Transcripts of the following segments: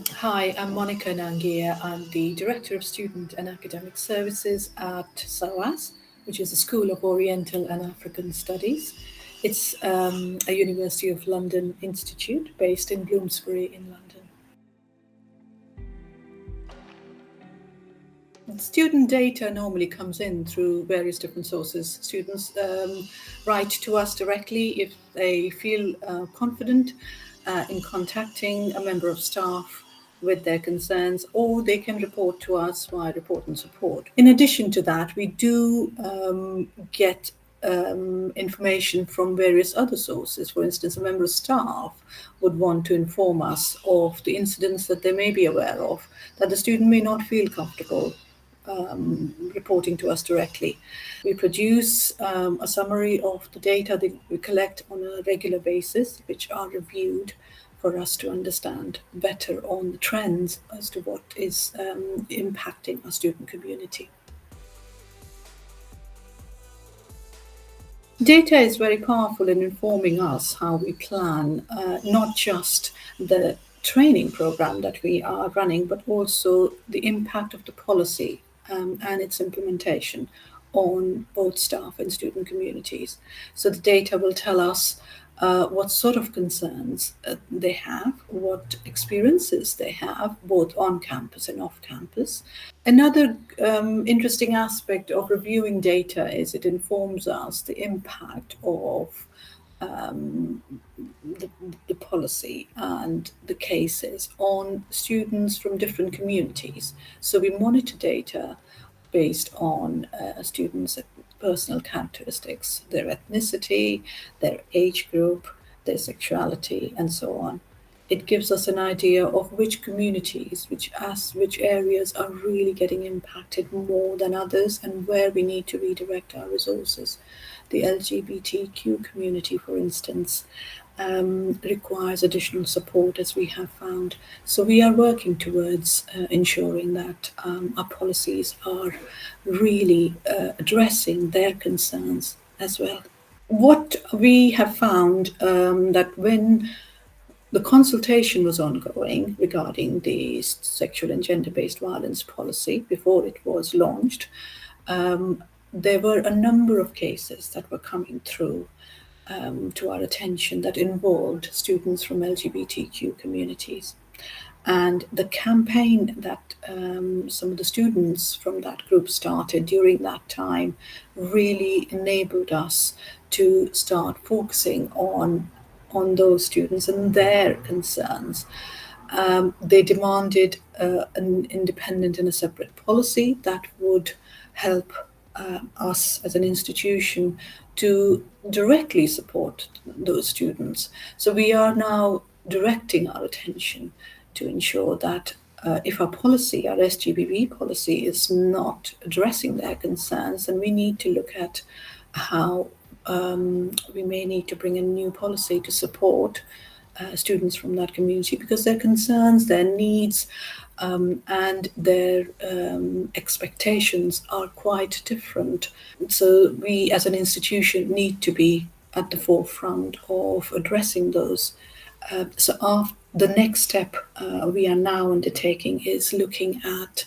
Hi, I'm Monica Nangia. I'm the Director of Student and Academic Services at SOAS, which is the School of Oriental and African Studies. It's a University of London institute based in Bloomsbury in London. Student data normally comes in through various different sources. Students write to us directly if they feel confident in contacting a member of staff with their concerns, or they can report to us via report and support. In addition to that, we do get information from various other sources. For instance, a member of staff would want to inform us of the incidents that they may be aware of that the student may not feel comfortable reporting to us directly. We produce a summary of the data that we collect on a regular basis, which are reviewed for us to understand better on the trends as to what is impacting our student community. Data is very powerful in informing us how we plan not just the training program that we are running, but also the impact of the policy and its implementation on both staff and student communities. So the data will tell us what sort of concerns they have, what experiences they have, both on campus and off campus. Another interesting aspect of reviewing data is it informs us the impact of um, the, the policy and the cases on students from different communities. So we monitor data based on students' personal characteristics, their ethnicity, their age group, their sexuality, and so on. It gives us an idea of which communities, which areas are really getting impacted more than others, and where we need to redirect our resources. The LGBTQ community, for instance, requires additional support, as we have found. So we are working towards ensuring that our policies are really addressing their concerns as well. What we have found that when the consultation was ongoing regarding the sexual and gender-based violence policy before it was launched, there were a number of cases that were coming through to our attention that involved students from LGBTQ communities. And the campaign that some of the students from that group started during that time really enabled us to start focusing on those students and their concerns. They demanded an independent and a separate policy that would help us as an institution to directly support those students. So we are now directing our attention to ensure that if our policy, our SGBV policy, is not addressing their concerns, then we need to look at how we may need to bring a new policy to support students from that community, because their concerns, their needs, and their expectations are quite different. So we as an institution need to be at the forefront of addressing those. The next step we are now undertaking is looking at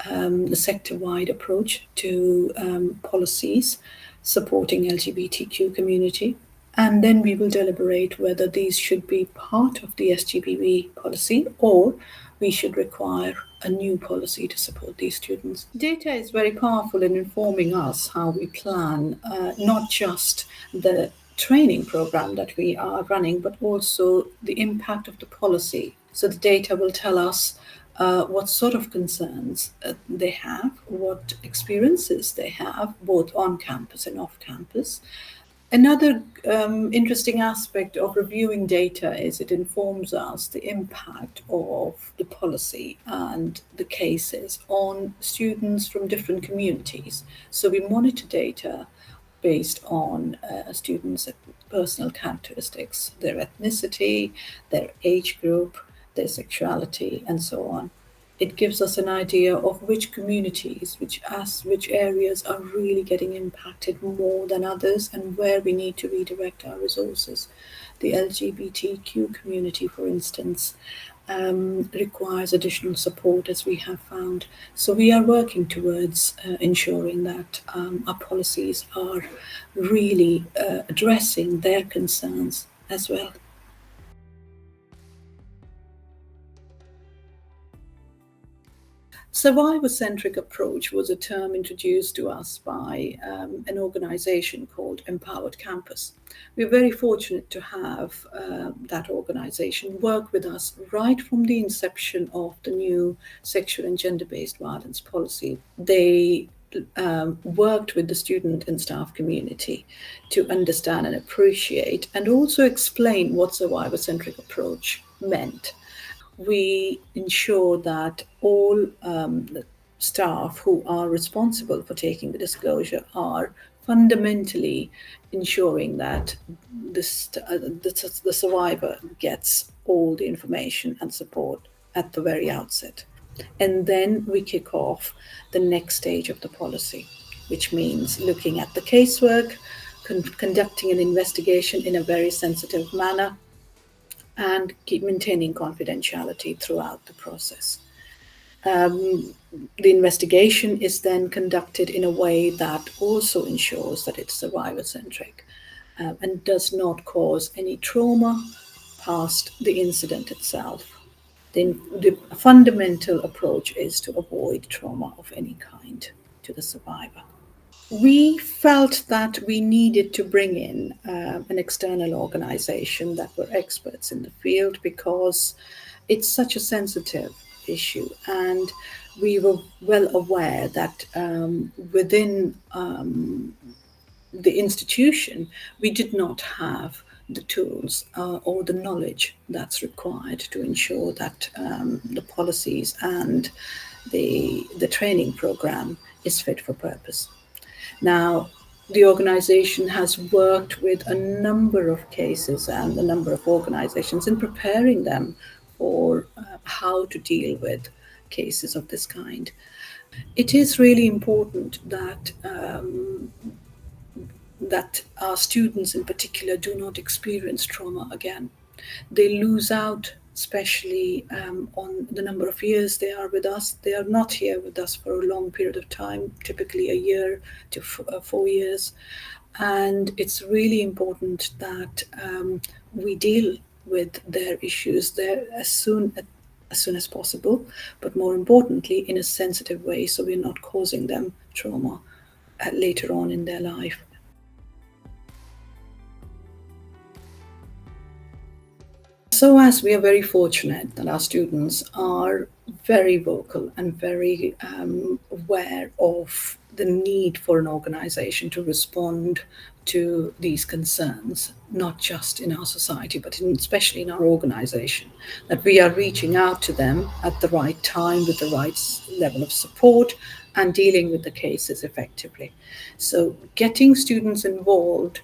the sector-wide approach to policies supporting LGBTQ community. And then we will deliberate whether these should be part of the SGBV policy, or we should require a new policy to support these students. Data is very powerful in informing us how we plan not just the training program that we are running, but also the impact of the policy. So the data will tell us what sort of concerns they have, what experiences they have, both on campus and off campus. Another interesting aspect of reviewing data is it informs us the impact of the policy and the cases on students from different communities. So we monitor data based on students' personal characteristics, their ethnicity, their age group, their sexuality, and so on. It gives us an idea of which communities, which areas are really getting impacted more than others, and where we need to redirect our resources. The LGBTQ community, for instance, requires additional support, as we have found. So we are working towards ensuring that our policies are really addressing their concerns as well. Survivor-centric approach was a term introduced to us by an organization called Empowered Campus. We're very fortunate to have that organization work with us right from the inception of the new sexual and gender-based violence policy. They worked with the student and staff community to understand and appreciate and also explain what survivor-centric approach meant. We ensure that all staff who are responsible for taking the disclosure are fundamentally ensuring that the survivor gets all the information and support at the very outset. And then we kick off the next stage of the policy, which means looking at the casework, conducting an investigation in a very sensitive manner, and keep maintaining confidentiality throughout the process. The investigation is then conducted in a way that also ensures that it's survivor centric and does not cause any trauma past the incident itself. The fundamental approach is to avoid trauma of any kind to the survivor. We felt that we needed to bring in an external organization that were experts in the field because it's such a sensitive issue, and we were well aware that within the institution we did not have the tools or the knowledge that's required to ensure that the policies and the training program is fit for purpose. Now, the organization has worked with a number of cases and a number of organizations in preparing them for how to deal with cases of this kind. It is really important that our students in particular do not experience trauma again. They lose out, especially on the number of years they are with us. They are not here with us for a long period of time, typically a year to 4 years. And it's really important that we deal with their issues there as soon as possible, but more importantly, in a sensitive way, so we're not causing them trauma later on in their life. So, as we are very fortunate that our students are very vocal and very aware of the need for an organization to respond to these concerns, not just in our society, but especially in our organization, that we are reaching out to them at the right time with the right level of support and dealing with the cases effectively. So, getting students involved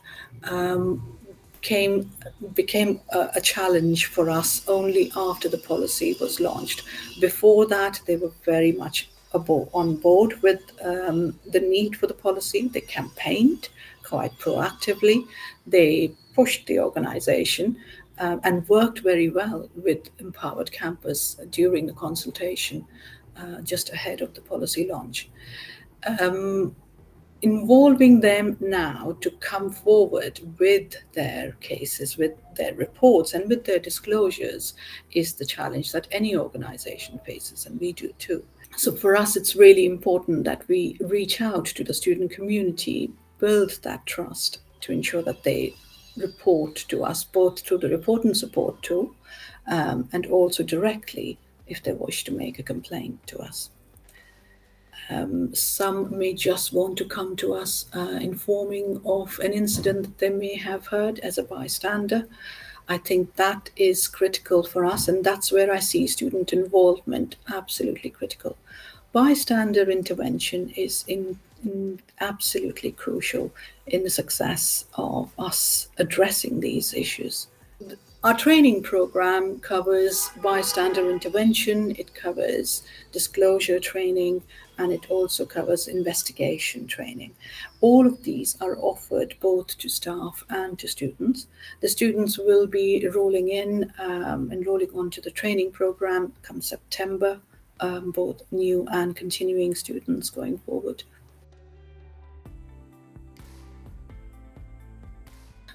came became a challenge for us only after the policy was launched. Before that, they were very much on board with the need for the policy. They campaigned quite proactively. They pushed the organization and worked very well with Empowered Campus during the consultation just ahead of the policy launch. Involving them now to come forward with their cases, with their reports, and with their disclosures is the challenge that any organization faces, and we do too. So for us, it's really important that we reach out to the student community, build that trust to ensure that they report to us both through the report and support tool and also directly if they wish to make a complaint to us. Some may just want to come to us informing of an incident that they may have heard as a bystander. I think that is critical for us, and that's where I see student involvement absolutely critical. Bystander intervention is absolutely crucial in the success of us addressing these issues. Our training program covers bystander intervention, it covers disclosure training, and it also covers investigation training. All of these are offered both to staff and to students. The students will be enrolling onto the training program come September, both new and continuing students going forward.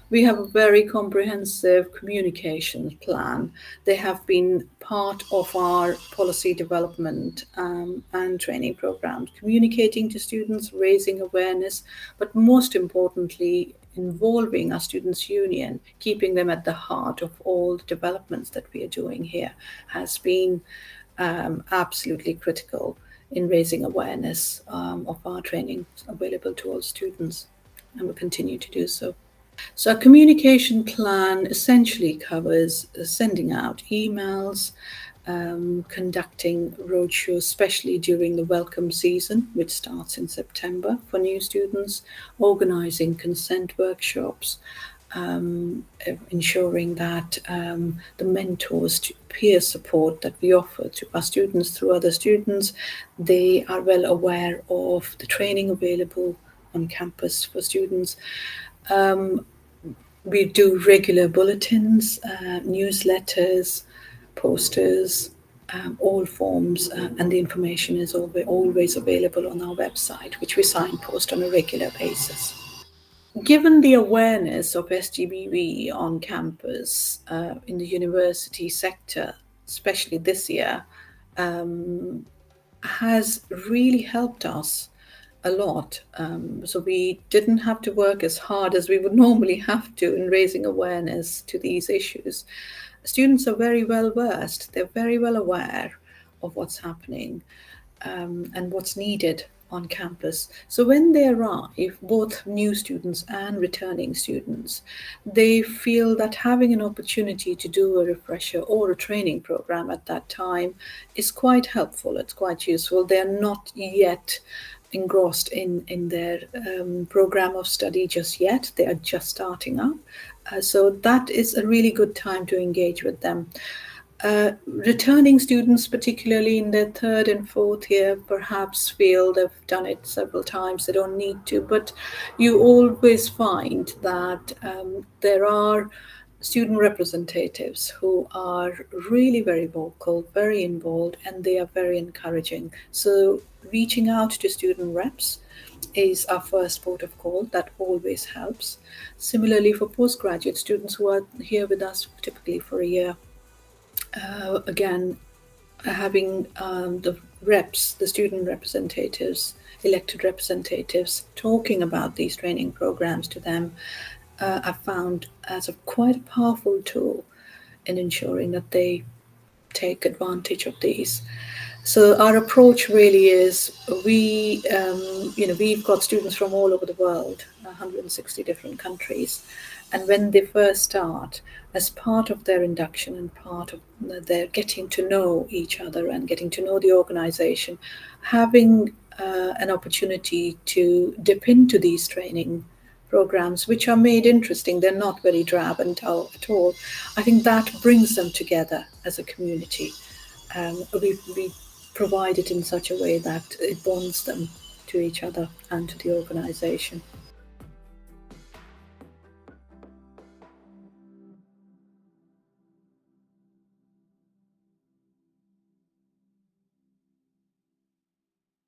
We have a very comprehensive communications plan. They have been part of our policy development and training programs, communicating to students, raising awareness, but most importantly, involving our students' union, keeping them at the heart of all the developments that we are doing here, has been absolutely critical in raising awareness of our training available to all students, and will continue to do so. So, a communication plan essentially covers sending out emails, conducting roadshows, especially during the welcome season, which starts in September for new students, organizing consent workshops, ensuring that the mentors, peer support that we offer to our students through other students, they are well aware of the training available on campus for students. We do regular bulletins, newsletters, posters, all forms, and the information is always available on our website, which we signpost on a regular basis. Given the awareness of SGBV on campus in the university sector, especially this year, has really helped us a lot. So we didn't have to work as hard as we would normally have to in raising awareness to these issues. Students are very well versed, they're very well aware of what's happening and what's needed on campus. So when they arrive, both new students and returning students, they feel that having an opportunity to do a refresher or a training program at that time is quite helpful, it's quite useful. They're not yet engrossed in their program of study just yet. They are just starting up. So that is a really good time to engage with them. Returning students, particularly in their third and fourth year, perhaps feel they've done it several times, they don't need to, but you always find that there are student representatives who are really very vocal, very involved, and they are very encouraging. So reaching out to student reps is our first port of call. That always helps. Similarly, for postgraduate students who are here with us typically for a year, again, having the reps, the student representatives, elected representatives, talking about these training programs to them, I've found as quite a powerful tool in ensuring that they take advantage of these. So our approach really is we've got students from all over the world, 160 different countries, and when they first start, as part of their induction and part of their getting to know each other and getting to know the organization, having an opportunity to dip into these training programs, which are made interesting, they're not very drab and dull at all. I think that brings them together as a community. We provide it in such a way that it bonds them to each other and to the organization.